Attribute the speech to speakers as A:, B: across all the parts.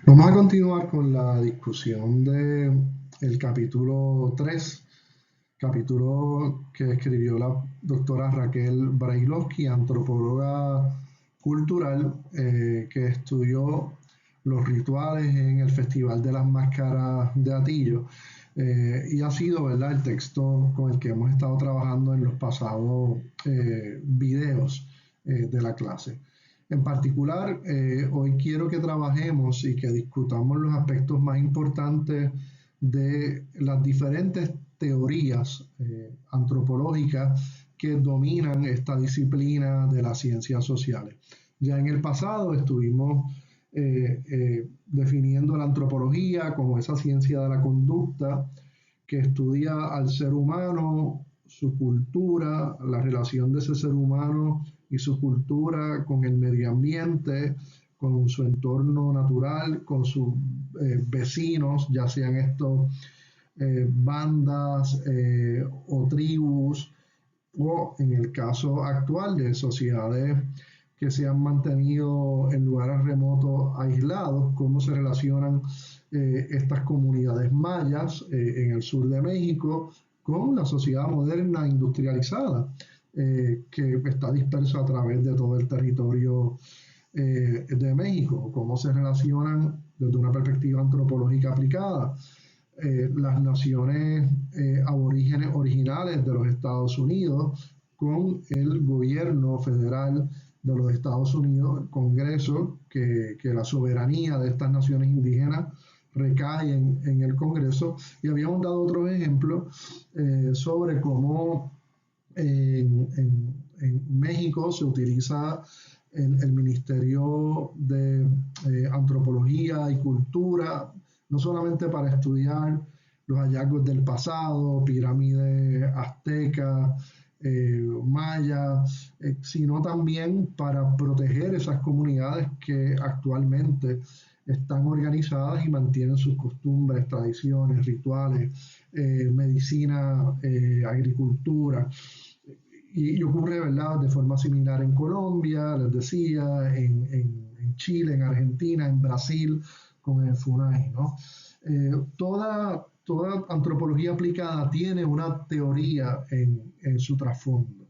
A: Vamos a continuar con la discusión del capítulo 3, capítulo que escribió la doctora Raquel Brailovsky, antropóloga cultural, que estudió los rituales en el Festival de las Máscaras de Atillo. Y ha sido, ¿verdad?, el texto con el que hemos estado trabajando en los pasados videos de la clase. En particular, hoy quiero que trabajemos y que discutamos los aspectos más importantes de las diferentes teorías antropológicas que dominan esta disciplina de las ciencias sociales. Ya en el pasado estuvimos definiendo la antropología como esa ciencia de la conducta que estudia al ser humano, su cultura, la relación de ese ser humano y su cultura con el medio ambiente, con su entorno natural, con sus vecinos, ya sean estos bandas o tribus, o en el caso actual de sociedades que se han mantenido en lugares remotos aislados, cómo se relacionan estas comunidades mayas en el sur de México con la sociedad moderna industrializada que está dispersa a través de todo el territorio de México, cómo se relacionan desde una perspectiva antropológica aplicada las naciones aborígenes originales de los Estados Unidos con el gobierno federal de los Estados Unidos, el Congreso, que la soberanía de estas naciones indígenas recae en el Congreso. Y habíamos dado otros ejemplos sobre cómo en México se utiliza el Ministerio de Antropología y Cultura, no solamente para estudiar los hallazgos del pasado, pirámides aztecas, mayas, sino también para proteger esas comunidades que actualmente están organizadas y mantienen sus costumbres, tradiciones, rituales, medicina, agricultura. Y ocurre, ¿verdad?, de forma similar en Colombia, les decía, en Chile, en Argentina, en Brasil, con el FUNAI, ¿no? Toda antropología aplicada tiene una teoría en su trasfondo.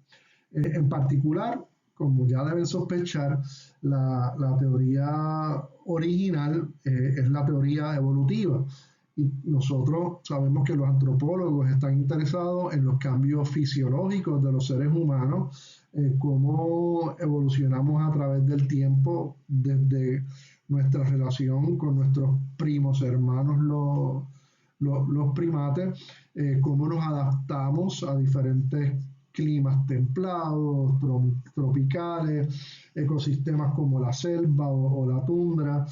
A: En particular, como ya deben sospechar, la teoría original es la teoría evolutiva. Y nosotros sabemos que los antropólogos están interesados en los cambios fisiológicos de los seres humanos, cómo evolucionamos a través del tiempo desde nuestra relación con nuestros primos hermanos los primates, cómo nos adaptamos a diferentes climas templados, tropicales, ecosistemas como la selva o la tundra,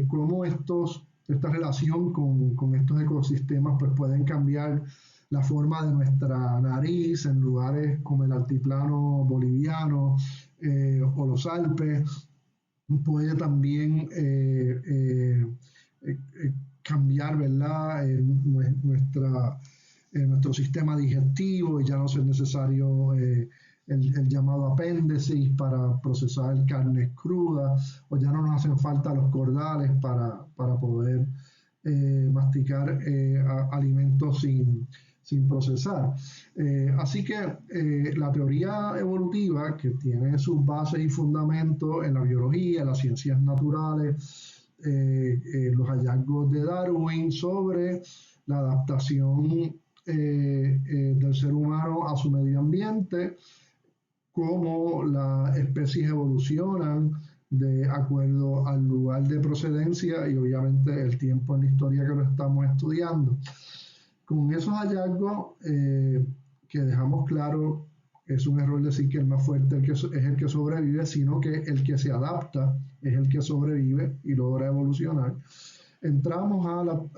A: cómo esta relación con estos ecosistemas pues pueden cambiar la forma de nuestra nariz en lugares como el altiplano boliviano o los Alpes. Puede también cambiar, ¿verdad?, nuestro sistema digestivo y ya no es necesario el llamado apéndice para procesar carnes crudas, o ya no nos hacen falta los cordales para poder masticar alimentos sin procesar. Así que la teoría evolutiva, que tiene sus bases y fundamentos en la biología, en las ciencias naturales, los hallazgos de Darwin sobre la adaptación del ser humano a su medio ambiente, cómo las especies evolucionan de acuerdo al lugar de procedencia y obviamente el tiempo en la historia que lo estamos estudiando. Con esos hallazgos que dejamos claro, es un error decir que el más fuerte es el que sobrevive, sino que el que se adapta es el que sobrevive y logra evolucionar. Entramos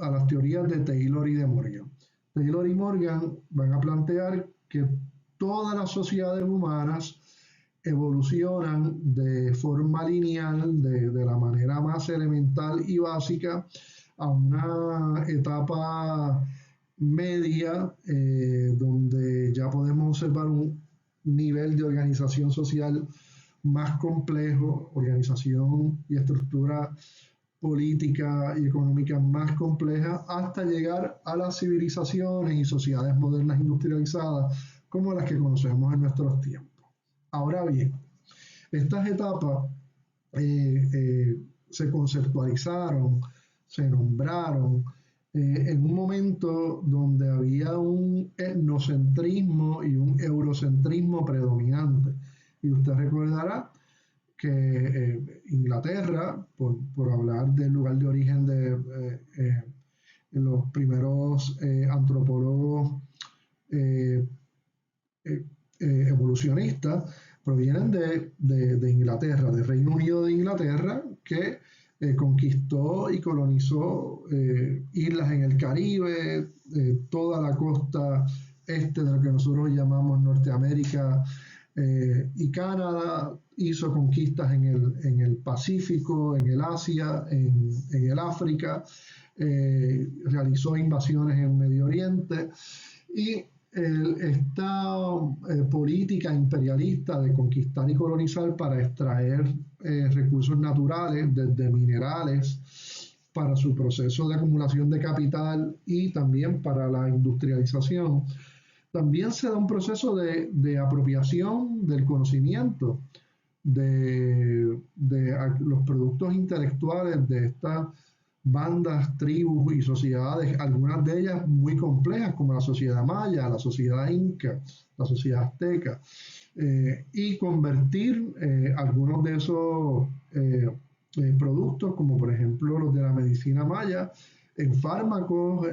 A: a las teorías de Taylor y de Morgan. Taylor y Morgan van a plantear que todas las sociedades humanas evolucionan de forma lineal, de la manera más elemental y básica, a una etapa media donde ya podemos observar un nivel de organización social más complejo, organización y estructura políticas y económicas más complejas hasta llegar a las civilizaciones y sociedades modernas industrializadas como las que conocemos en nuestros tiempos. Ahora bien, estas etapas se conceptualizaron, se nombraron en un momento donde había un etnocentrismo y un eurocentrismo predominante. Y usted recordará que Inglaterra, por hablar del lugar de origen de los primeros antropólogos evolucionistas, provienen de Inglaterra, del Reino Unido de Inglaterra, que conquistó y colonizó islas en el Caribe, toda la costa este de lo que nosotros llamamos Norteamérica y Canadá, hizo conquistas en el Pacífico, en el Asia, en el África, realizó invasiones en Medio Oriente y esta política imperialista de conquistar y colonizar para extraer recursos naturales, desde minerales, para su proceso de acumulación de capital y también para la industrialización, también se da un proceso de apropiación del conocimiento, de los productos intelectuales de estas bandas, tribus y sociedades, algunas de ellas muy complejas, como la sociedad maya, la sociedad inca, la sociedad azteca, y convertir algunos de esos productos, como por ejemplo los de la medicina maya, en fármacos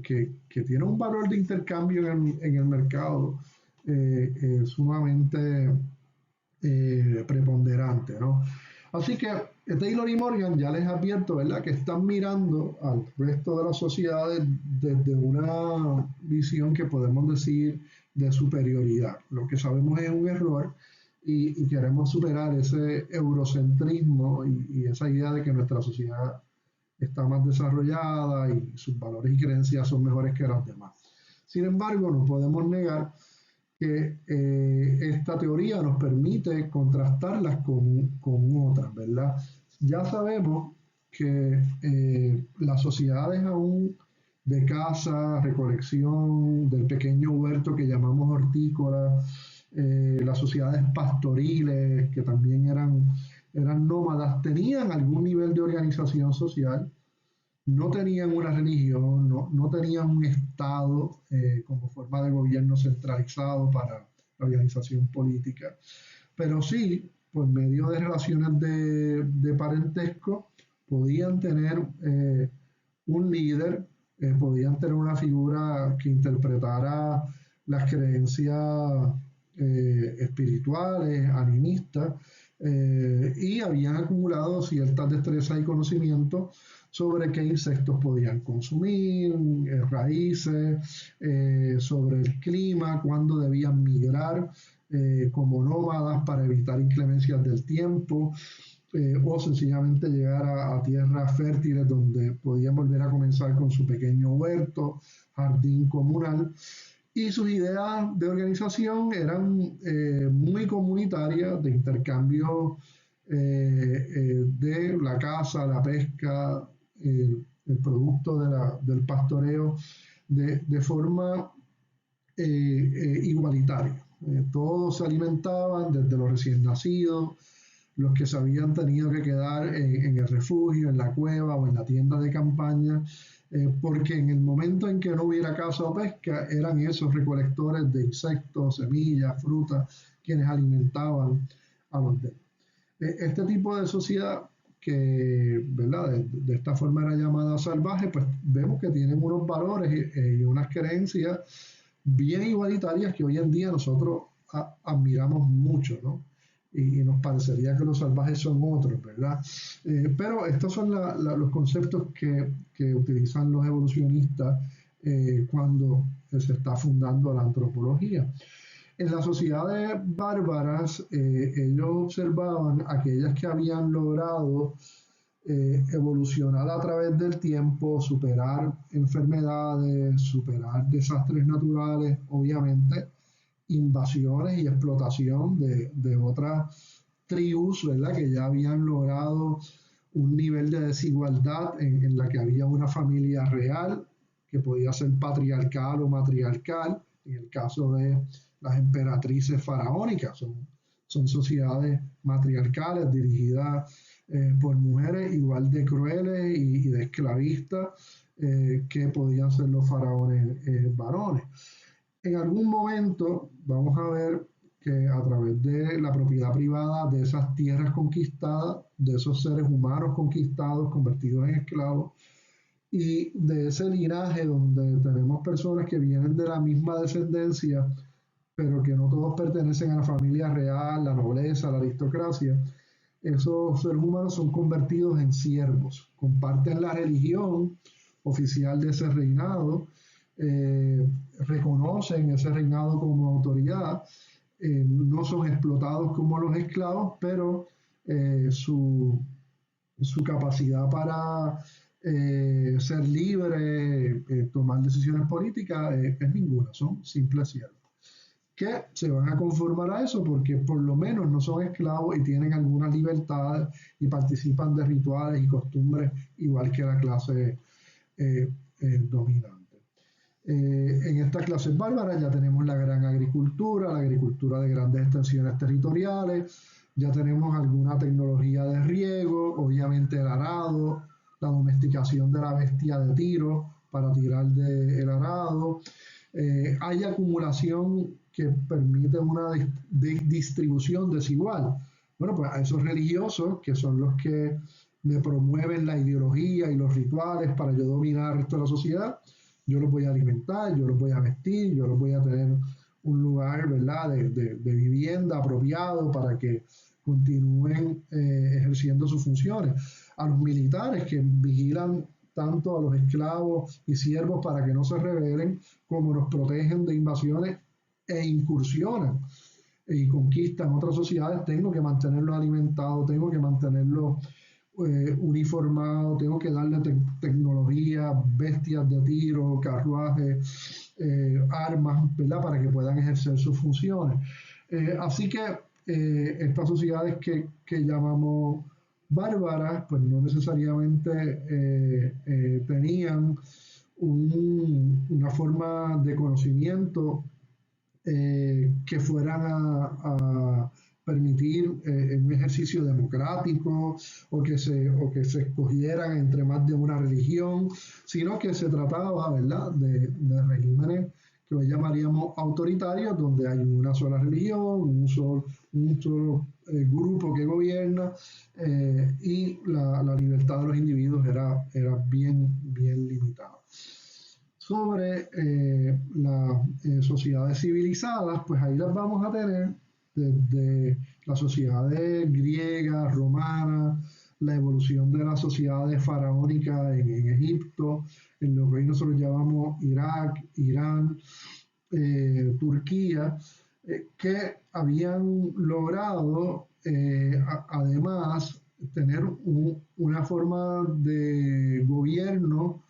A: que tienen un valor de intercambio en el mercado sumamente preponderante, ¿no? Así que Taylor y Morgan ya les advierto, ¿verdad?, que están mirando al resto de las sociedades desde una visión que podemos decir de superioridad. Lo que sabemos es un error y queremos superar ese eurocentrismo y esa idea de que nuestra sociedad está más desarrollada y sus valores y creencias son mejores que las demás. Sin embargo, no podemos negar que esta teoría nos permite contrastarlas con otras, ¿verdad? Ya sabemos que las sociedades aún de caza, recolección, del pequeño huerto que llamamos hortícola, las sociedades pastoriles, que también eran nómadas, tenían algún nivel de organización social, no tenían una religión, no tenían un Estado como forma de gobierno centralizado para la organización política, pero sí, por medio de relaciones de parentesco, podían tener un líder, podían tener una figura que interpretara las creencias espirituales, animistas, y habían acumulado ciertas destrezas y conocimientos sobre qué insectos podían consumir, raíces, sobre el clima, cuándo debían migrar como nómadas para evitar inclemencias del tiempo, o sencillamente llegar a tierras fértiles donde podían volver a comenzar con su pequeño huerto, jardín comunal. Y sus ideas de organización eran muy comunitarias, de intercambio de la caza, la pesca, el producto del pastoreo, de forma igualitaria. Todos se alimentaban, desde los recién nacidos, los que se habían tenido que quedar en el refugio, en la cueva o en la tienda de campaña, porque en el momento en que no hubiera caza o pesca, eran esos recolectores de insectos, semillas, frutas, quienes alimentaban a los demás. Este tipo de sociedad que, ¿verdad?, de esta forma era llamada salvaje, pues vemos que tienen unos valores y unas creencias bien igualitarias que hoy en día nosotros admiramos mucho, ¿no? Y nos parecería que los salvajes son otros, ¿verdad? Pero estos son los conceptos que utilizan los evolucionistas cuando se está fundando la antropología. En las sociedades bárbaras, ellos observaban aquellas que habían logrado evolucionar a través del tiempo, superar enfermedades, superar desastres naturales, obviamente, invasiones y explotación de otras tribus, ¿verdad?, que ya habían logrado un nivel de desigualdad en la que había una familia real que podía ser patriarcal o matriarcal, en el caso de las emperatrices faraónicas, son sociedades matriarcales dirigidas por mujeres igual de crueles y de esclavistas que podían ser los faraones varones. En algún momento vamos a ver que a través de la propiedad privada de esas tierras conquistadas, de esos seres humanos conquistados, convertidos en esclavos, y de ese linaje donde tenemos personas que vienen de la misma descendencia, pero que no todos pertenecen a la familia real, la nobleza, la aristocracia, esos seres humanos son convertidos en siervos, comparten la religión oficial de ese reinado, reconocen ese reinado como autoridad, no son explotados como los esclavos, pero su capacidad para ser libre, tomar decisiones políticas, es ninguna, son simples siervos que se van a conformar a eso porque por lo menos no son esclavos y tienen algunas libertades y participan de rituales y costumbres igual que la clase dominante. En estas clases bárbaras ya tenemos la gran agricultura, la agricultura de grandes extensiones territoriales, ya tenemos alguna tecnología de riego, obviamente el arado, la domesticación de la bestia de tiro para tirar del arado. Hay acumulación que permite una distribución desigual. Bueno, pues a esos religiosos, que son los que me promueven la ideología y los rituales para yo dominar el resto de la sociedad, yo los voy a alimentar, yo los voy a vestir, yo los voy a tener un lugar, ¿verdad?, de vivienda apropiado para que continúen ejerciendo sus funciones. A los militares que vigilan tanto a los esclavos y siervos para que no se rebelen, como nos protegen de invasiones e incursionan y conquistan otras sociedades, tengo que mantenerlos alimentados, tengo que mantenerlos uniformados, tengo que darle tecnología, bestias de tiro, carruajes, armas, ¿verdad?, para que puedan ejercer sus funciones. Así que estas sociedades que llamamos bárbaras, pues no necesariamente tenían una forma de conocimiento que fueran a permitir un ejercicio democrático o que se escogieran entre más de una religión, sino que se trataba, ¿verdad?, de regímenes que hoy llamaríamos autoritarios, donde hay una sola religión, un solo grupo que gobierna y la libertad de los individuos era bien limitada. Sobre las sociedades civilizadas, pues ahí las vamos a tener desde las sociedades griegas, romanas, la evolución de las sociedades faraónicas en Egipto, en lo que hoy nosotros llamamos Irak, Irán, Turquía, que habían logrado además tener una forma de gobierno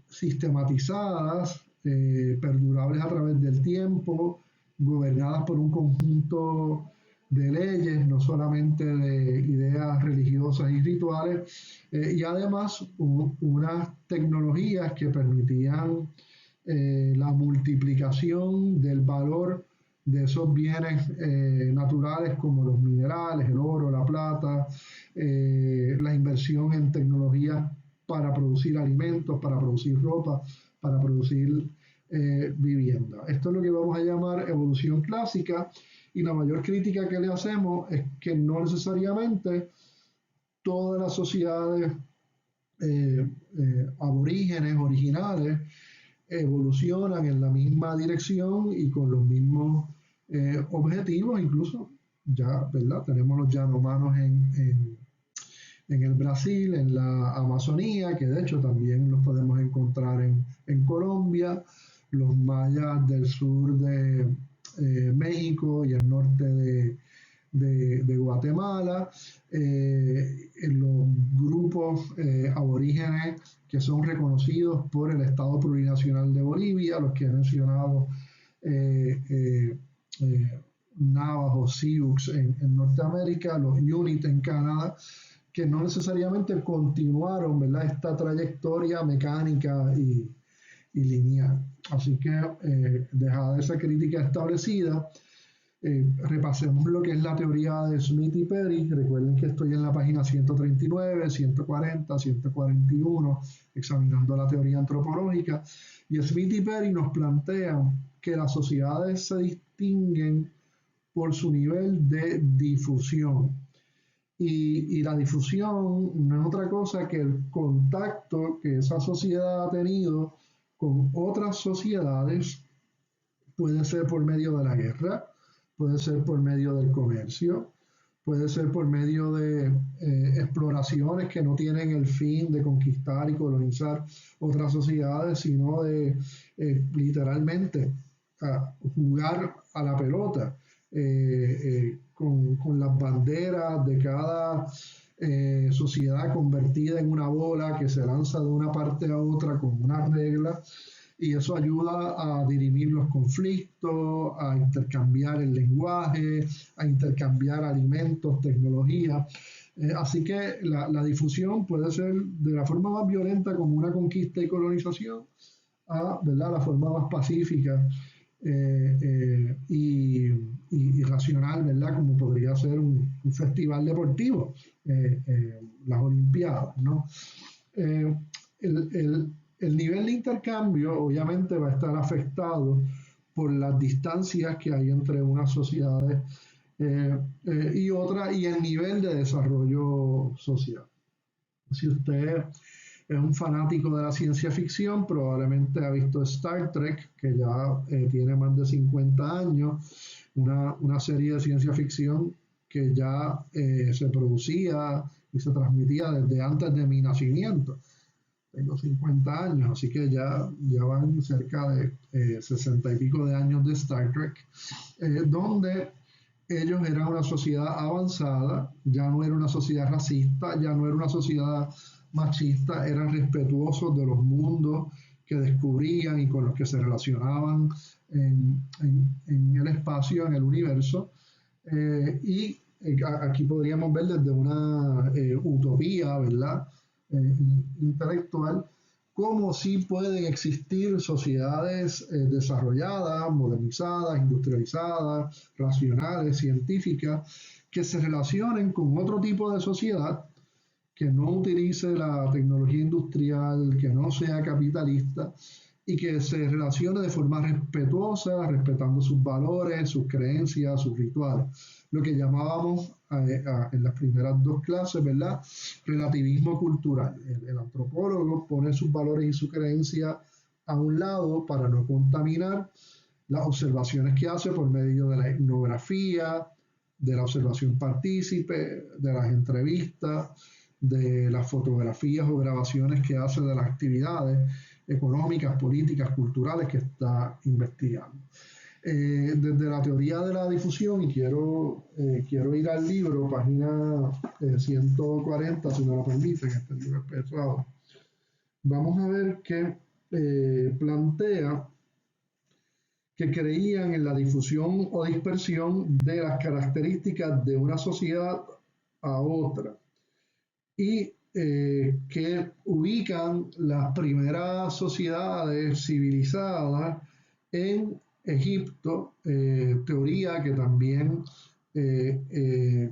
A: sistematizadas, perdurables a través del tiempo, gobernadas por un conjunto de leyes, no solamente de ideas religiosas y rituales, y además unas tecnologías que permitían la multiplicación del valor de esos bienes naturales como los minerales, el oro, la plata, la inversión en tecnologías para producir alimentos, para producir ropa, para producir vivienda. Esto es lo que vamos a llamar evolución clásica, y la mayor crítica que le hacemos es que no necesariamente todas las sociedades aborígenes, originales, evolucionan en la misma dirección y con los mismos objetivos. Incluso ya, ¿verdad?, tenemos los yanomanos en el Brasil, en la Amazonía, que de hecho también los podemos encontrar en Colombia, los mayas del sur de México y el norte de Guatemala, los grupos aborígenes que son reconocidos por el Estado Plurinacional de Bolivia, los que he mencionado, Navajos, Sioux en Norteamérica, los Inuit en Canadá, que no necesariamente continuaron, ¿verdad?, esta trayectoria mecánica y lineal. Así que, dejada esa crítica establecida, repasemos lo que es la teoría de Smith y Perry. Recuerden que estoy en la página 139, 140, 141, examinando la teoría antropológica. Y Smith y Perry nos plantean que las sociedades se distinguen por su nivel de difusión. Y la difusión no es otra cosa que el contacto que esa sociedad ha tenido con otras sociedades. Puede ser por medio de la guerra, puede ser por medio del comercio, puede ser por medio de exploraciones que no tienen el fin de conquistar y colonizar otras sociedades, sino de literalmente jugar a la pelota con las banderas de cada sociedad convertida en una bola que se lanza de una parte a otra con una regla. Y eso ayuda a dirimir los conflictos, a intercambiar el lenguaje, a intercambiar alimentos, tecnología. Así que la difusión puede ser de la forma más violenta como una conquista y colonización a, ¿verdad?, la forma más pacífica y racional, ¿verdad?, como podría ser un festival deportivo, las Olimpiadas, ¿no? El nivel de intercambio obviamente va a estar afectado por las distancias que hay entre unas sociedades y otras, y el nivel de desarrollo social. Si usted es un fanático de la ciencia ficción, probablemente ha visto Star Trek, que ya tiene más de 50 años, una serie de ciencia ficción que ya se producía y se transmitía desde antes de mi nacimiento. Tengo 50 años, así que ya van cerca de 60 y pico de años de Star Trek, donde ellos eran una sociedad avanzada, ya no era una sociedad racista, ya no era una sociedad machista, eran respetuosos de los mundos que descubrían y con los que se relacionaban en el espacio, en el universo. Y aquí podríamos ver desde una utopía, ¿verdad?, intelectual, cómo sí pueden existir sociedades desarrolladas, modernizadas, industrializadas, racionales, científicas, que se relacionen con otro tipo de sociedad que no utilice la tecnología industrial, que no sea capitalista y que se relacione de forma respetuosa, respetando sus valores, sus creencias, sus rituales. Lo que llamábamos en las primeras dos clases, ¿verdad?, relativismo cultural. El antropólogo pone sus valores y su creencia a un lado para no contaminar las observaciones que hace por medio de la etnografía, de la observación partícipe, de las entrevistas, de las fotografías o grabaciones que hace de las actividades económicas, políticas, culturales que está investigando. Desde la teoría de la difusión, y quiero ir al libro, página 140, si me lo permiten, este libro es pesado, vamos a ver que plantea que creían en la difusión o dispersión de las características de una sociedad a otra, y que ubican las primeras sociedades civilizadas en Egipto, teoría que también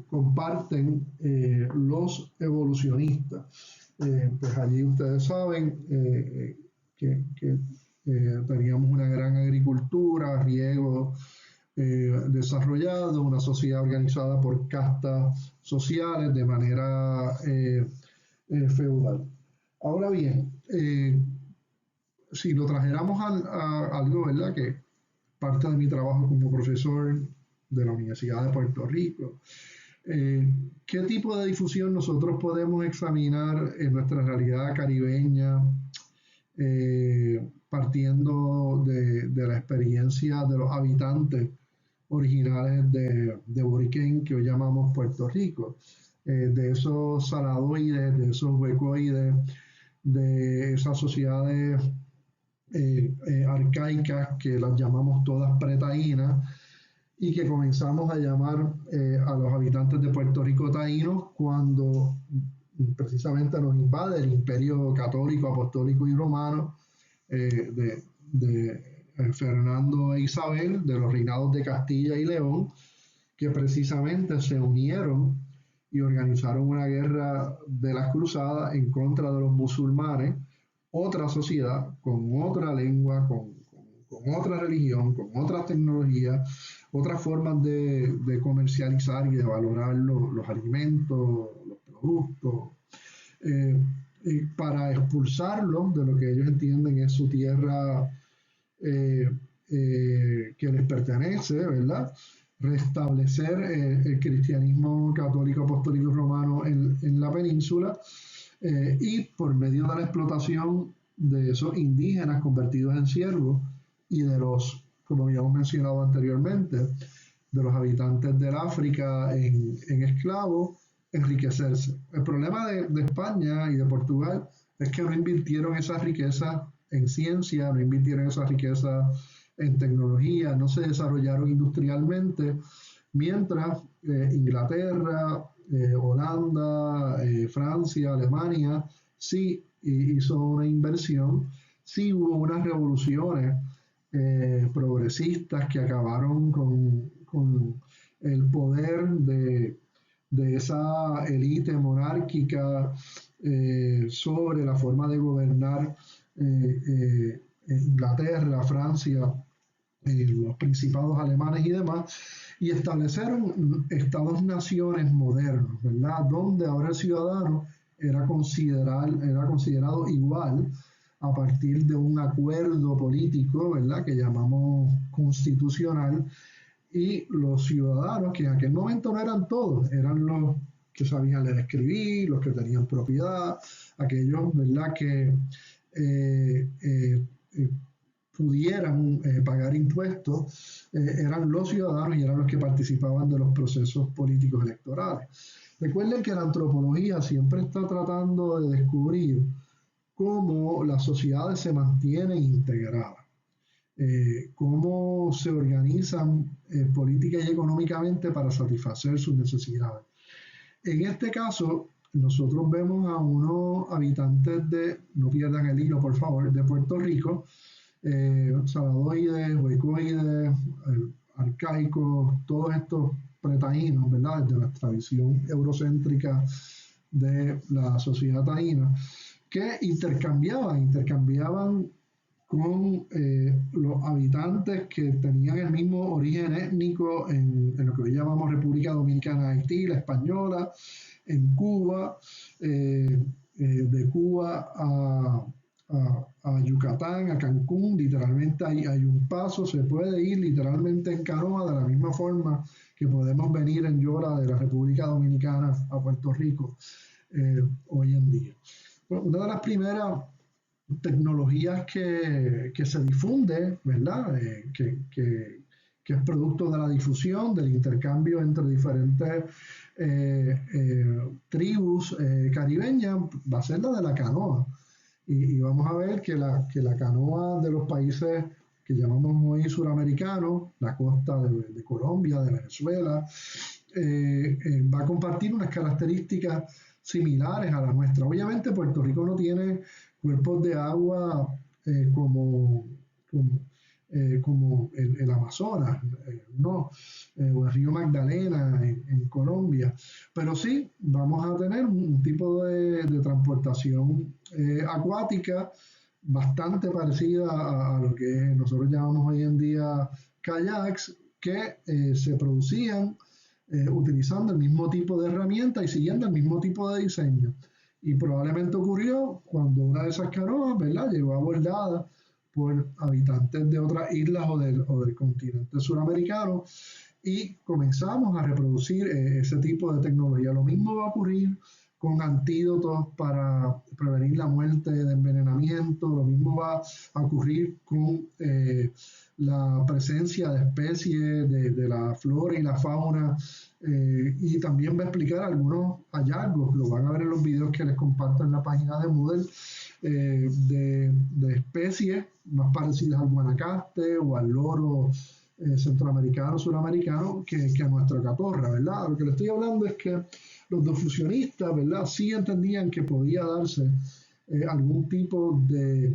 A: comparten los evolucionistas. Pues allí ustedes saben que teníamos una gran agricultura, riego desarrollado, una sociedad organizada por castas sociales de manera feudal. Ahora bien, si lo trajéramos a algo, ¿verdad?, que parte de mi trabajo como profesor de la Universidad de Puerto Rico, ¿qué tipo de difusión nosotros podemos examinar en nuestra realidad caribeña, partiendo de la experiencia de los habitantes originales de Boriquén, que hoy llamamos Puerto Rico, de esos saladoides, de esos huecoides, de esas sociedades arcaicas que las llamamos todas pretaínas, y que comenzamos a llamar a los habitantes de Puerto Rico taínos cuando precisamente nos invade el imperio católico, apostólico y romano de Fernando e Isabel, de los reinados de Castilla y León, que precisamente se unieron y organizaron una guerra de las cruzadas en contra de los musulmanes, otra sociedad con otra lengua, con otra religión, con otras tecnologías, otras formas de comercializar y de valorar los alimentos, los productos, eh, para expulsarlos de lo que ellos entienden es su tierra eh, que les pertenece, ¿verdad? Restablecer el cristianismo católico, apostólico y romano en la península y por medio de la explotación de esos indígenas convertidos en siervos y de los, como habíamos mencionado anteriormente, de los habitantes del África en esclavos, enriquecerse. El problema de España y de Portugal es que no invirtieron esa riqueza en ciencia, no invirtieron esa riqueza en tecnología, no se desarrollaron industrialmente, mientras Inglaterra, Holanda, Francia, Alemania, sí hizo una inversión, sí hubo unas revoluciones progresistas que acabaron con el poder de esa élite monárquica sobre la forma de gobernar Inglaterra, Francia, los principados alemanes y demás, y establecieron estados-naciones modernos, ¿verdad? Donde ahora el ciudadano era considerado igual a partir de un acuerdo político, ¿verdad? Que llamamos constitucional, y los ciudadanos, que en aquel momento no eran todos, eran los que sabían leer y escribir, los que tenían propiedad, aquellos, ¿verdad?, que pudieran pagar impuestos, eran los ciudadanos y eran los que participaban de los procesos políticos electorales. Recuerden que la antropología siempre está tratando de descubrir cómo las sociedades se mantienen integradas, cómo se organizan política y económicamente para satisfacer sus necesidades. En este caso, nosotros vemos a unos habitantes no pierdan el hilo por favor, de Puerto Rico, saladoides, huecoides, arcaicos, todos estos pretaínos, ¿verdad? Desde nuestra visión eurocéntrica de la sociedad taína, que intercambiaban con los habitantes que tenían el mismo origen étnico en lo que hoy llamamos República Dominicana, Haití, la española, en Cuba, de Cuba a Yucatán, a Cancún, literalmente hay un paso, se puede ir literalmente en canoa de la misma forma que podemos venir en yola de la República Dominicana a Puerto Rico hoy en día. Bueno, una de las primeras tecnologías que se difunde, ¿verdad? Que es producto de la difusión, del intercambio entre diferentes tribus caribeñas, va a ser la de la canoa. Y vamos a ver que la canoa de los países que llamamos hoy suramericanos, la costa de Colombia, de Venezuela, va a compartir unas características similares a las nuestras. Obviamente Puerto Rico no tiene cuerpos de agua como el Amazonas, no, o el río Magdalena en Colombia, pero sí vamos a tener un tipo de transportación acuática bastante parecida a lo que nosotros llamamos hoy en día kayaks, que se producían utilizando el mismo tipo de herramienta y siguiendo el mismo tipo de diseño. Y probablemente ocurrió cuando una de esas canoas, ¿verdad?, llegó abordada por habitantes de otras islas o del continente suramericano y comenzamos a reproducir ese tipo de tecnología. Lo mismo va a ocurrir con antídotos para prevenir la muerte de envenenamiento, lo mismo va a ocurrir con la presencia de especies de la flora y la fauna, y también va a explicar algunos hallazgos, lo van a ver en los videos que les comparto en la página de Moodle, de especies más parecidas al guanacaste o al loro centroamericanos, suramericanos, que a nuestra catorra, ¿verdad? Lo que le estoy hablando es que los dofusionistas, ¿verdad? Sí entendían que podía darse algún tipo de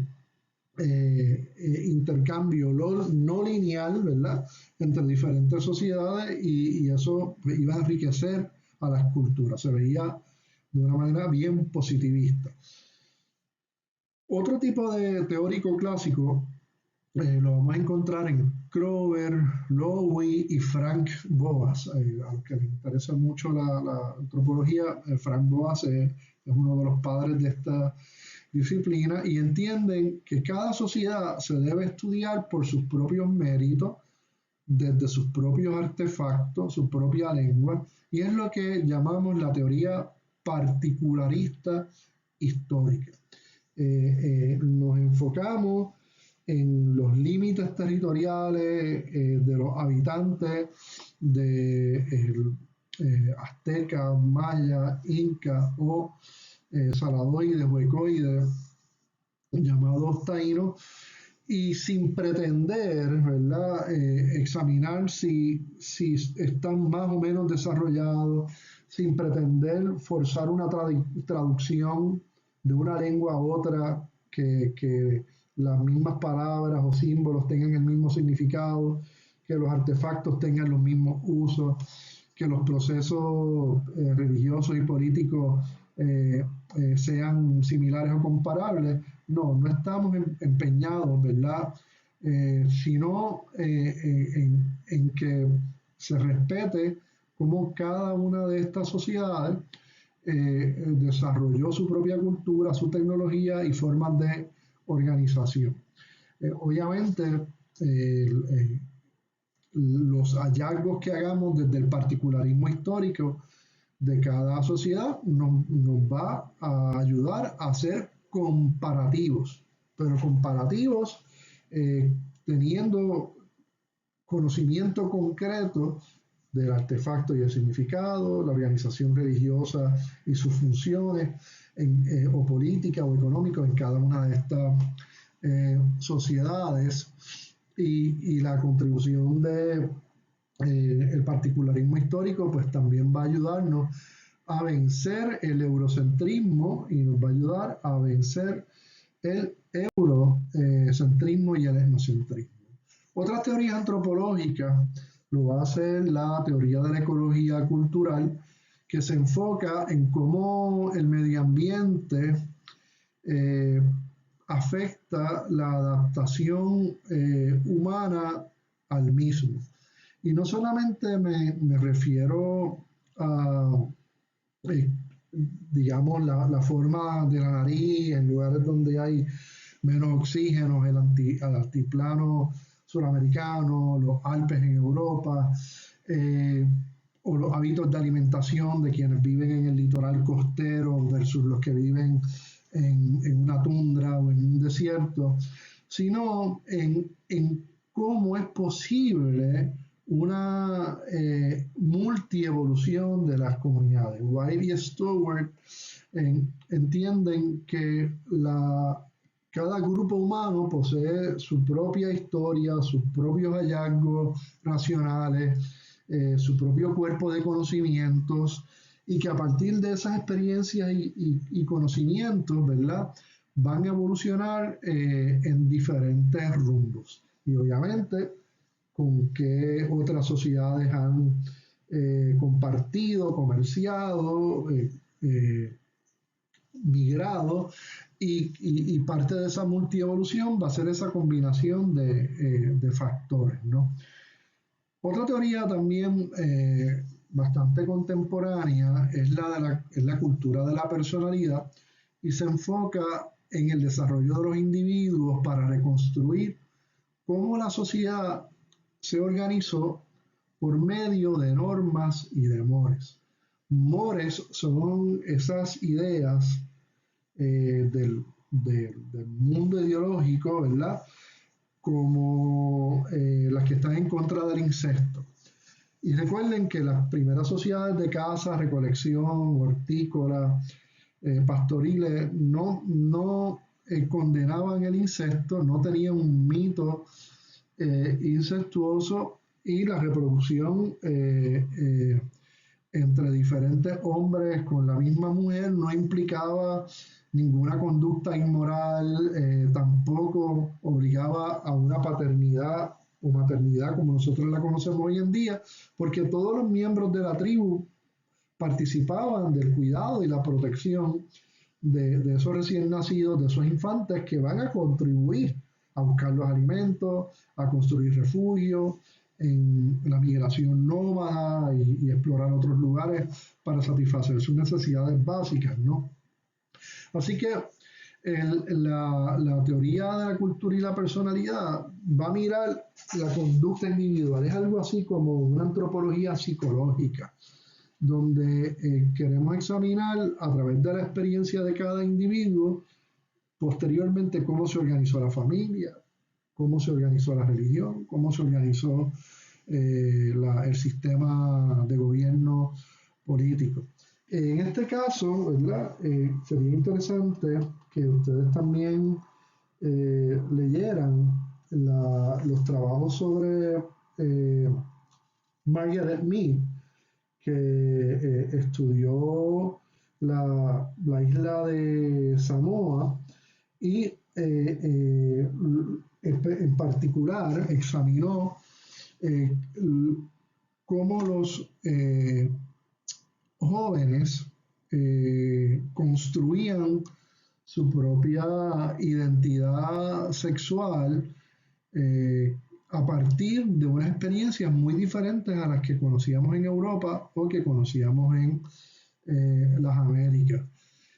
A: intercambio no lineal, ¿verdad?, entre diferentes sociedades y eso iba a enriquecer a las culturas. Se veía de una manera bien positivista. Otro tipo de teórico clásico lo vamos a encontrar en Kroeber, Lowy y Frank Boas. A los que les interesa mucho la antropología, Frank Boas es uno de los padres de esta disciplina y entienden que cada sociedad se debe estudiar por sus propios méritos, desde sus propios artefactos, su propia lengua, y es lo que llamamos la teoría particularista histórica. Nos enfocamos en los límites territoriales de los habitantes de azteca, maya, inca o saladoides, huecoides, llamados taínos, y sin pretender, ¿verdad?, examinar si están más o menos desarrollados, sin pretender forzar una traducción de una lengua a otra, que las mismas palabras o símbolos tengan el mismo significado, que los artefactos tengan los mismos usos, que los procesos religiosos y políticos sean similares o comparables. No estamos empeñados, ¿verdad?, sino en que se respete cómo cada una de estas sociedades desarrolló su propia cultura, su tecnología y formas de organización. Obviamente, los hallazgos que hagamos desde el particularismo histórico de cada sociedad nos va a ayudar a hacer comparativos, pero comparativos teniendo conocimiento concreto del artefacto y el significado, la organización religiosa y sus funciones o política o económica en cada una de estas sociedades y la contribución de el particularismo histórico pues también va a ayudarnos a vencer el eurocentrismo y nos va a ayudar a vencer el eurocentrismo y el etnocentrismo. Otras teorías antropológicas lo va a ser la teoría de la ecología cultural, que se enfoca en cómo el medio ambiente afecta la adaptación humana al mismo. Y no solamente me refiero a, digamos, la forma de la nariz en lugares donde hay menos oxígeno, el altiplano suramericano, los Alpes en Europa, o los hábitos de alimentación de quienes viven en el litoral costero versus los que viven en una tundra o en un desierto, sino en cómo es posible una multievolución de las comunidades. White y Stewart entienden que cada grupo humano posee su propia historia, sus propios hallazgos racionales, su propio cuerpo de conocimientos, y que a partir de esas experiencias y conocimientos, ¿verdad?, van a evolucionar en diferentes rumbos. Y obviamente, con qué otras sociedades han compartido, comerciado, migrado, y parte de esa multievolución va a ser esa combinación de factores, ¿no? Otra teoría también bastante contemporánea es la cultura de la personalidad, y se enfoca en el desarrollo de los individuos para reconstruir cómo la sociedad se organizó por medio de normas y de mores. Mores son esas ideas del mundo ideológico, ¿verdad?, como las que están en contra del incesto. Y recuerden que las primeras sociedades de caza, recolección, hortícola, pastoriles, no condenaban el incesto, no tenían un mito incestuoso, y la reproducción entre diferentes hombres con la misma mujer no implicaba ninguna conducta inmoral, tampoco obligaba a una paternidad o maternidad como nosotros la conocemos hoy en día, porque todos los miembros de la tribu participaban del cuidado y la protección de esos recién nacidos, de esos infantes que van a contribuir a buscar los alimentos, a construir refugios, en la migración nómada y explorar otros lugares para satisfacer sus necesidades básicas, ¿no? Así que la teoría de la cultura y la personalidad va a mirar la conducta individual. Es algo así como una antropología psicológica, donde queremos examinar a través de la experiencia de cada individuo, posteriormente cómo se organizó la familia, cómo se organizó la religión, cómo se organizó el sistema de gobierno político. En este caso, ¿verdad? Sería interesante que ustedes también leyeran los trabajos sobre Margaret Mead, que estudió la isla de Samoa y en particular examinó cómo los jóvenes construían su propia identidad sexual a partir de unas experiencias muy diferentes a las que conocíamos en Europa o que conocíamos en las Américas.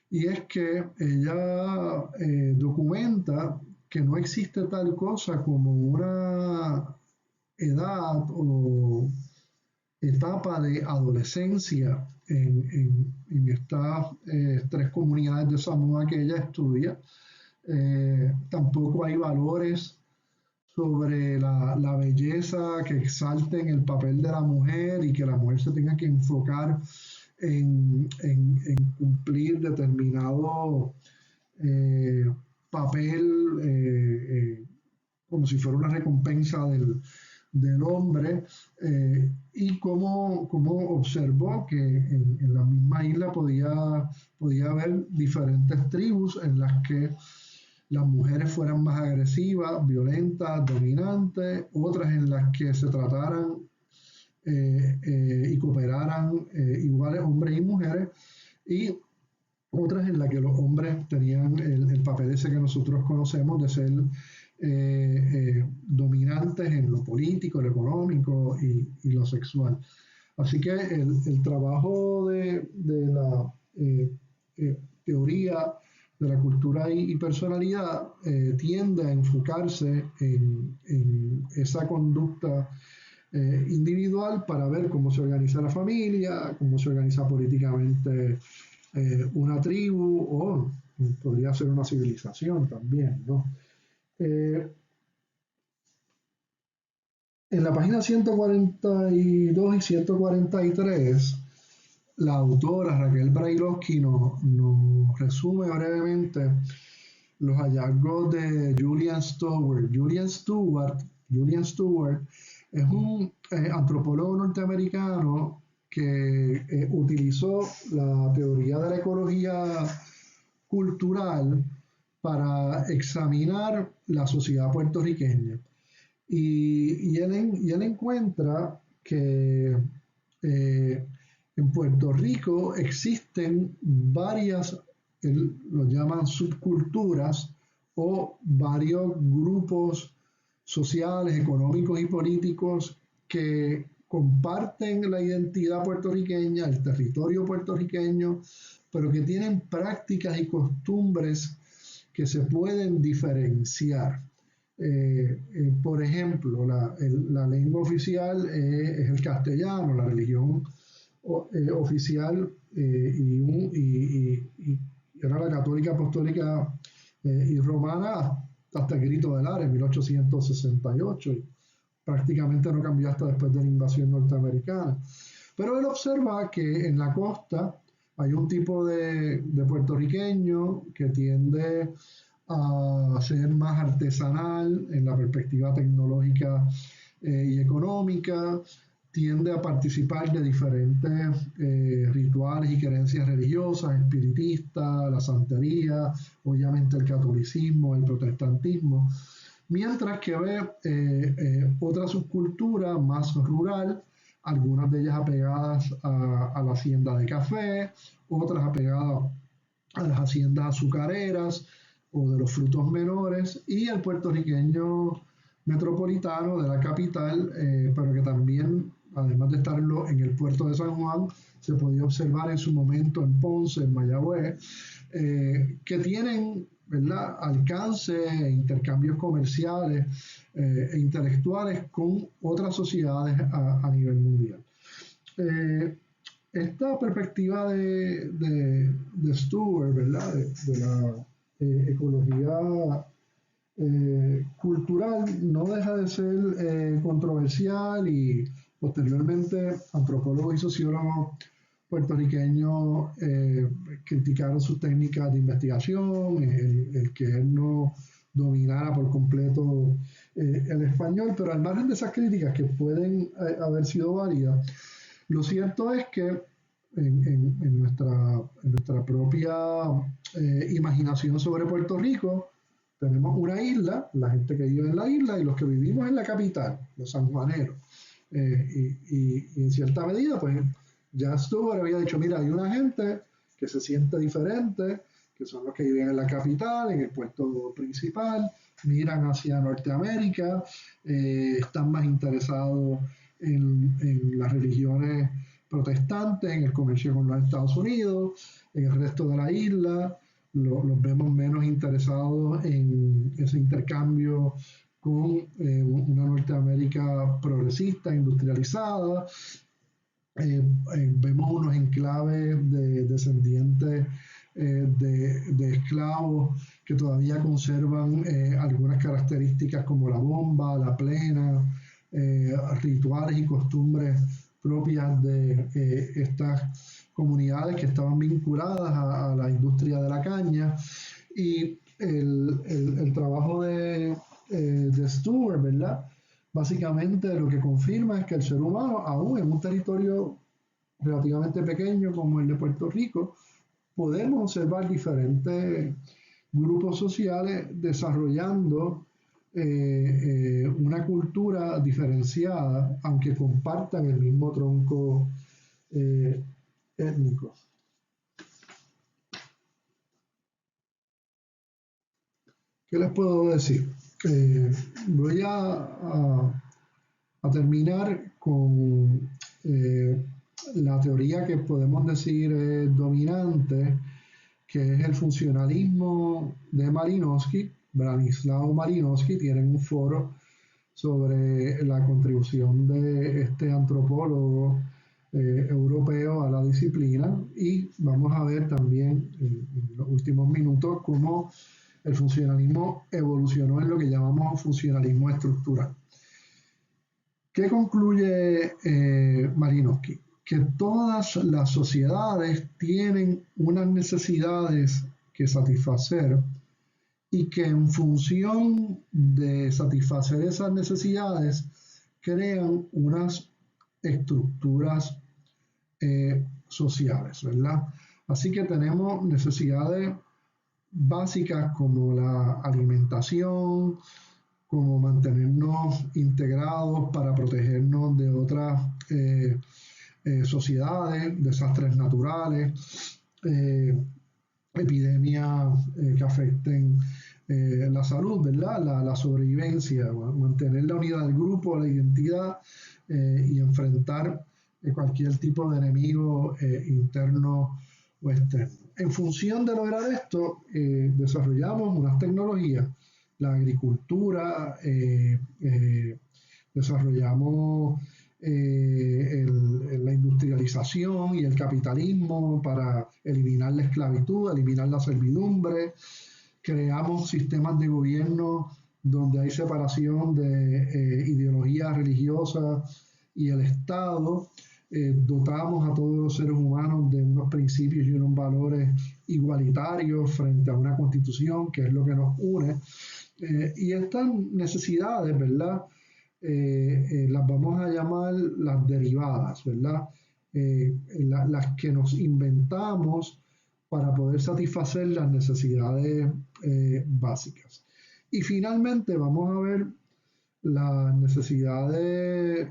A: Y es que ella documenta que no existe tal cosa como una edad o etapa de adolescencia en estas tres comunidades de Samoa que ella estudia. Tampoco hay valores sobre la belleza que exalten el papel de la mujer y que la mujer se tenga que enfocar en cumplir determinado papel como si fuera una recompensa del hombre, y cómo observó que en la misma isla podía haber diferentes tribus en las que las mujeres fueran más agresivas, violentas, dominantes, otras en las que se trataran y cooperaran iguales hombres y mujeres, y otras en las que los hombres tenían el papel ese que nosotros conocemos de ser dominantes en lo político, lo económico y lo sexual. Así que el trabajo de la teoría de la cultura y personalidad tiende a enfocarse en esa conducta individual para ver cómo se organiza la familia, cómo se organiza políticamente una tribu, o podría ser una civilización también, ¿no? En la página 142 y 143, la autora Raquel Brailovsky nos resume brevemente los hallazgos de Julian Stewart. Julian Stewart es un antropólogo norteamericano que utilizó la teoría de la ecología cultural para examinar la sociedad puertorriqueña. Y él encuentra que en Puerto Rico existen varias, lo llaman subculturas, o varios grupos sociales, económicos y políticos que comparten la identidad puertorriqueña, el territorio puertorriqueño, pero que tienen prácticas y costumbres que se pueden diferenciar. Por ejemplo, la lengua oficial es el castellano, la religión oficial era la católica, apostólica y romana hasta el Grito del Ara en 1868, y prácticamente no cambió hasta después de la invasión norteamericana. Pero él observa que en la costa hay un tipo de puertorriqueño que tiende a ser más artesanal en la perspectiva tecnológica y económica, tiende a participar de diferentes rituales y creencias religiosas, espiritistas, la santería, obviamente el catolicismo, el protestantismo, mientras que ve otra subcultura más rural, algunas de ellas apegadas a la hacienda de café, otras apegadas a las haciendas azucareras o de los frutos menores, y el puertorriqueño metropolitano de la capital, pero que también, además de estarlo en el puerto de San Juan, se podía observar en su momento en Ponce, en Mayagüez, que tienen, ¿verdad?, alcance e intercambios comerciales e intelectuales con otras sociedades a nivel mundial. Esta perspectiva de Stewart, ¿verdad?, de la ecología cultural, no deja de ser controversial, y posteriormente antropólogos y sociólogos puertorriqueños criticaron sus técnicas de investigación, el que él no dominara por completo el español, pero al margen de esas críticas que pueden haber sido válidas, lo cierto es que en nuestra propia imaginación sobre Puerto Rico, tenemos una isla, la gente que vive en la isla y los que vivimos en la capital, los sanjuaneros. Y en cierta medida, pues ya Stewart había dicho, mira, hay una gente que se siente diferente, que son los que viven en la capital, en el puerto principal, miran hacia Norteamérica, están más interesados en las religiones protestantes, en el comercio con los Estados Unidos, en el resto de la isla, los vemos menos interesados en ese intercambio con una Norteamérica progresista, industrializada. Vemos unos enclaves de descendientes de esclavos que todavía conservan algunas características como la bomba, la plena, rituales y costumbres propias de estas comunidades que estaban vinculadas a la industria de la caña. Y el trabajo de Stewart, ¿verdad?, básicamente lo que confirma es que el ser humano, aún en un territorio relativamente pequeño como el de Puerto Rico, podemos observar diferentes grupos sociales desarrollando una cultura diferenciada, aunque compartan el mismo tronco étnico. ¿Qué les puedo decir? Voy a terminar con la teoría que podemos decir es dominante, que es el funcionalismo de Malinowski. Branislaw Malinowski tiene un foro sobre la contribución de este antropólogo europeo a la disciplina, y vamos a ver también en los últimos minutos cómo el funcionalismo evolucionó en lo que llamamos funcionalismo estructural. ¿Qué concluye Malinowski? Que todas las sociedades tienen unas necesidades que satisfacer, y que en función de satisfacer esas necesidades crean unas estructuras sociales, ¿verdad? Así que tenemos necesidades básicas como la alimentación, como mantenernos integrados para protegernos de otras sociedades, desastres naturales, epidemias que afecten la salud, ¿verdad?, la sobrevivencia, mantener la unidad del grupo, la identidad, y enfrentar cualquier tipo de enemigo interno o externo. En función de lograr esto, desarrollamos unas tecnologías, la agricultura, desarrollamos la industrialización y el capitalismo para eliminar la esclavitud, eliminar la servidumbre. Creamos sistemas de gobierno donde hay separación de ideologías religiosas y el Estado. Dotamos a todos los seres humanos de unos principios y unos valores igualitarios frente a una constitución, que es lo que nos une. Y estas necesidades, ¿verdad? Las vamos a llamar las derivadas, ¿verdad? Las que nos inventamos para poder satisfacer las necesidades básicas. Y finalmente vamos a ver las necesidades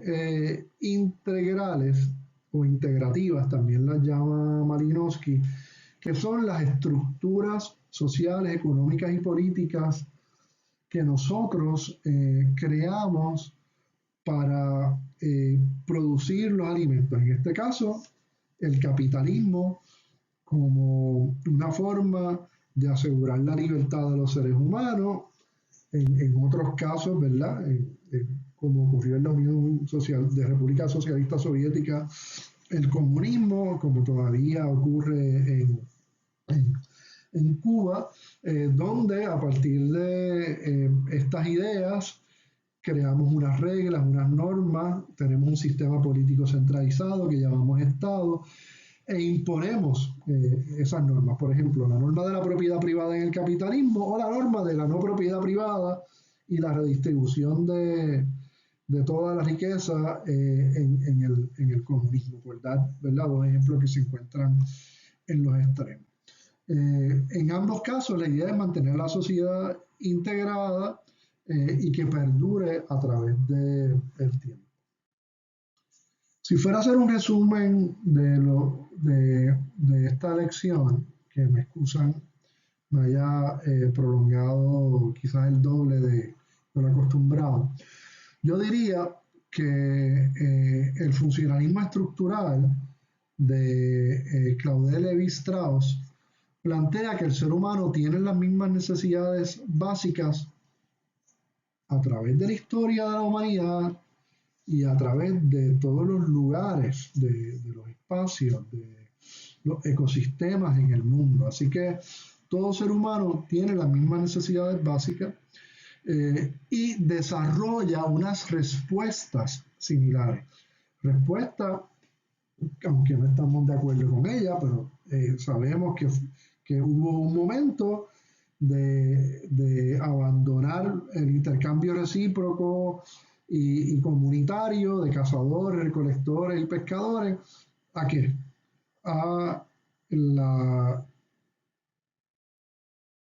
A: integrales o integrativas, también las llama Malinowski, que son las estructuras sociales, económicas y políticas que nosotros creamos para producir los alimentos. En este caso, el capitalismo como una forma de asegurar la libertad de los seres humanos. En otros casos, ¿verdad? Como ocurrió en la Unión Social de República Socialista Soviética, el comunismo, como todavía ocurre en Cuba, donde a partir de estas ideas creamos unas reglas, unas normas, tenemos un sistema político centralizado que llamamos Estado, e imponemos esas normas. Por ejemplo, la norma de la propiedad privada en el capitalismo o la norma de la no propiedad privada y la redistribución de toda la riqueza en el comunismo, ¿verdad? Dos ejemplos que se encuentran en los extremos. En ambos casos, la idea es mantener la sociedad integrada y que perdure a través del tiempo. Si fuera a hacer un resumen de esta lección, que me excusan, me haya prolongado quizás el doble de lo acostumbrado, yo diría que el funcionalismo estructural de Claudel Lévi-Strauss plantea que el ser humano tiene las mismas necesidades básicas a través de la historia de la humanidad y a través de todos los lugares, de los espacios, de los ecosistemas en el mundo. Así que todo ser humano tiene las mismas necesidades básicas y desarrolla unas respuestas similares. Respuestas, aunque no estamos de acuerdo con ella, pero sabemos que hubo un momento de abandonar el intercambio recíproco y comunitario de cazadores, recolectores y pescadores. ¿A qué? A la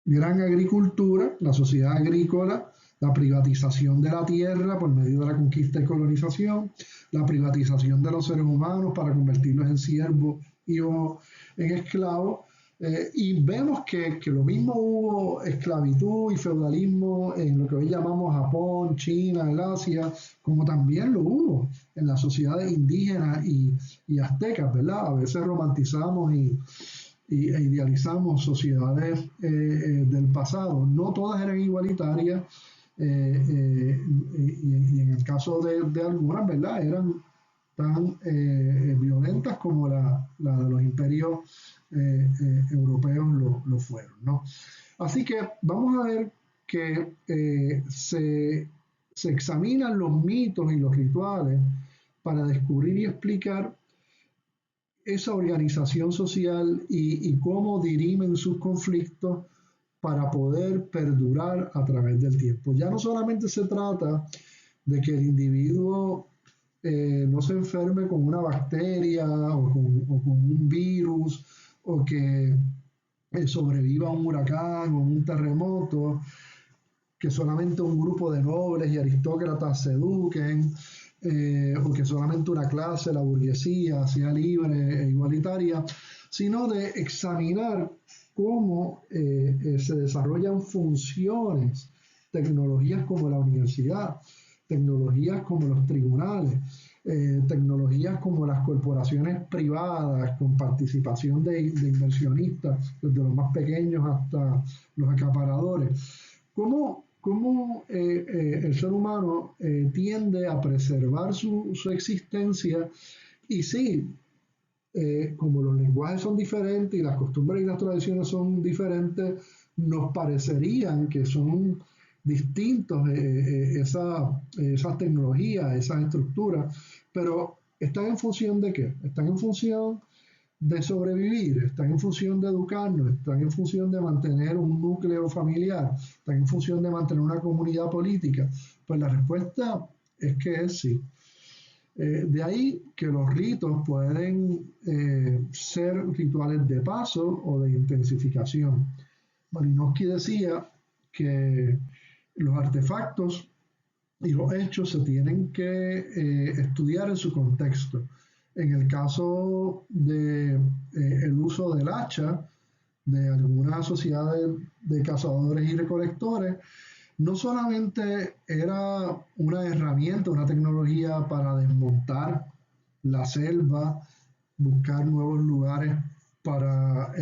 A: gran agricultura, la sociedad agrícola, la privatización de la tierra por medio de la conquista y colonización, la privatización de los seres humanos para convertirlos en siervos y o en esclavos. Y vemos que lo mismo hubo esclavitud y feudalismo en lo que hoy llamamos Japón, China, el Asia, como también lo hubo en las sociedades indígenas y aztecas, ¿verdad? A veces romantizamos e idealizamos sociedades del pasado. No todas eran igualitarias y en el caso de algunas, ¿verdad? Eran tan violentas como la de los imperios europeos lo fueron, ¿no? Así que vamos a ver que se examinan los mitos y los rituales para descubrir y explicar esa organización social y cómo dirimen sus conflictos para poder perdurar a través del tiempo. Ya no solamente se trata de que el individuo no se enferme con una bacteria o con un virus o que sobreviva a un huracán o un terremoto, que solamente un grupo de nobles y aristócratas se eduquen, o que solamente una clase, la burguesía, sea libre e igualitaria, sino de examinar cómo se desarrollan funciones, tecnologías como la universidad, tecnologías como los tribunales, tecnologías como las corporaciones privadas con participación de inversionistas, desde los más pequeños hasta los acaparadores. ¿Cómo el ser humano tiende a preservar su existencia? Y sí, como los lenguajes son diferentes y las costumbres y las tradiciones son diferentes, nos parecerían que son distintos esas tecnologías, esas estructuras, pero ¿están en función de qué? Están en función de sobrevivir, están en función de educarnos, están en función de mantener un núcleo familiar, están en función de mantener una comunidad política. Pues la respuesta es que es sí. De ahí que los ritos pueden ser rituales de paso o de intensificación. Malinowski decía que los artefactos y los hechos se tienen que estudiar en su contexto. En el caso de el uso del hacha de algunas sociedades de cazadores y recolectores, no solamente era una herramienta, una tecnología para desmontar la selva, buscar nuevos lugares para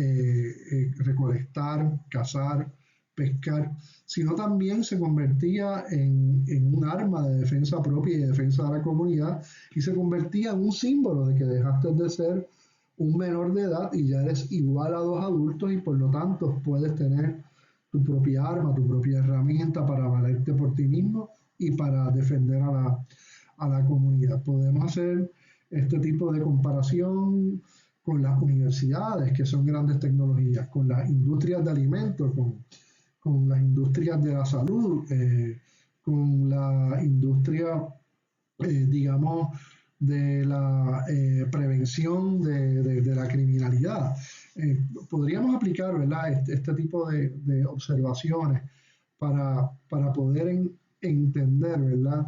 A: recolectar, cazar, pescar, sino también se convertía en un arma de defensa propia y de defensa de la comunidad, y se convertía en un símbolo de que dejaste de ser un menor de edad y ya eres igual a dos adultos, y por lo tanto puedes tener tu propia arma, tu propia herramienta para valerte por ti mismo y para defender a la comunidad. Podemos hacer este tipo de comparación con las universidades, que son grandes tecnologías, con las industrias de alimentos, con las industrias de la salud, con la industria, digamos, de la prevención de la criminalidad. Podríamos aplicar, ¿verdad?, este tipo de observaciones para poder entender, ¿verdad?,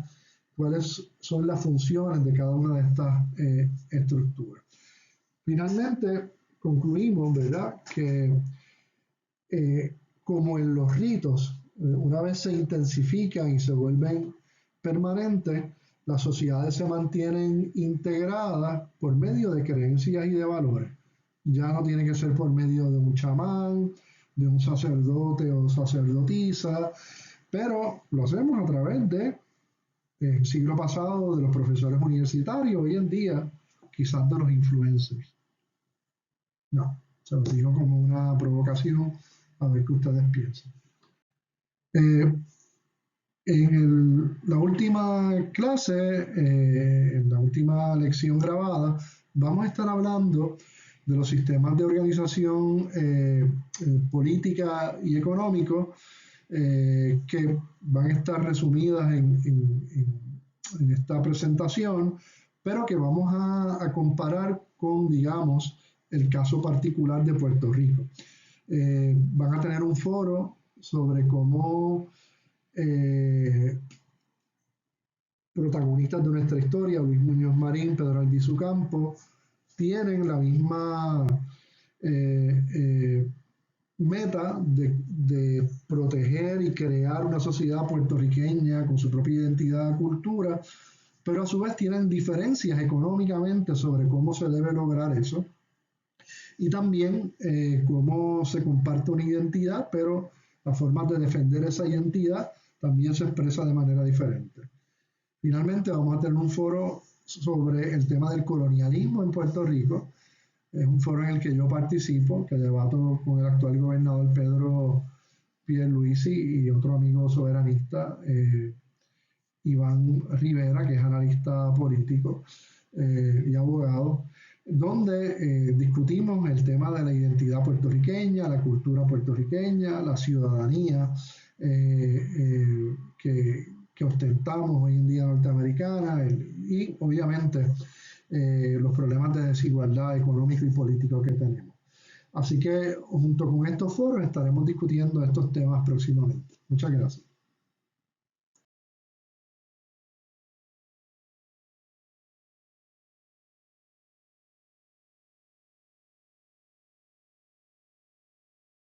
A: cuáles son las funciones de cada una de estas estructuras. Finalmente, concluimos, ¿verdad?, que como en los ritos, una vez se intensifican y se vuelven permanentes, las sociedades se mantienen integradas por medio de creencias y de valores. Ya no tiene que ser por medio de un chamán, de un sacerdote o sacerdotisa, pero lo hacemos a través del siglo pasado de los profesores universitarios, hoy en día quizás de los influencers. No, se los digo como una provocación a ver qué ustedes piensan. En la última clase, en la última lección grabada, vamos a estar hablando de los sistemas de organización política y económico que van a estar resumidas en esta presentación, pero que vamos a comparar con, digamos, el caso particular de Puerto Rico. Van a tener un foro sobre cómo protagonistas de nuestra historia, Luis Muñoz Marín, Pedro Albizu Campos, tienen la misma meta de proteger y crear una sociedad puertorriqueña con su propia identidad, cultura, pero a su vez tienen diferencias económicamente sobre cómo se debe lograr eso, y también cómo se comparte una identidad, pero las formas de defender esa identidad también se expresa de manera diferente. Finalmente vamos a tener un foro sobre el tema del colonialismo en Puerto Rico. Es un foro en el que yo participo, que debato con el actual gobernador Pedro Pierluisi y otro amigo soberanista, Iván Rivera, que es analista político y abogado, donde discutimos el tema de la identidad puertorriqueña, la cultura puertorriqueña, la ciudadanía que ostentamos hoy en día norteamericana y obviamente los problemas de desigualdad económico y político que tenemos. Así que junto con estos foros estaremos discutiendo estos temas próximamente. Muchas gracias.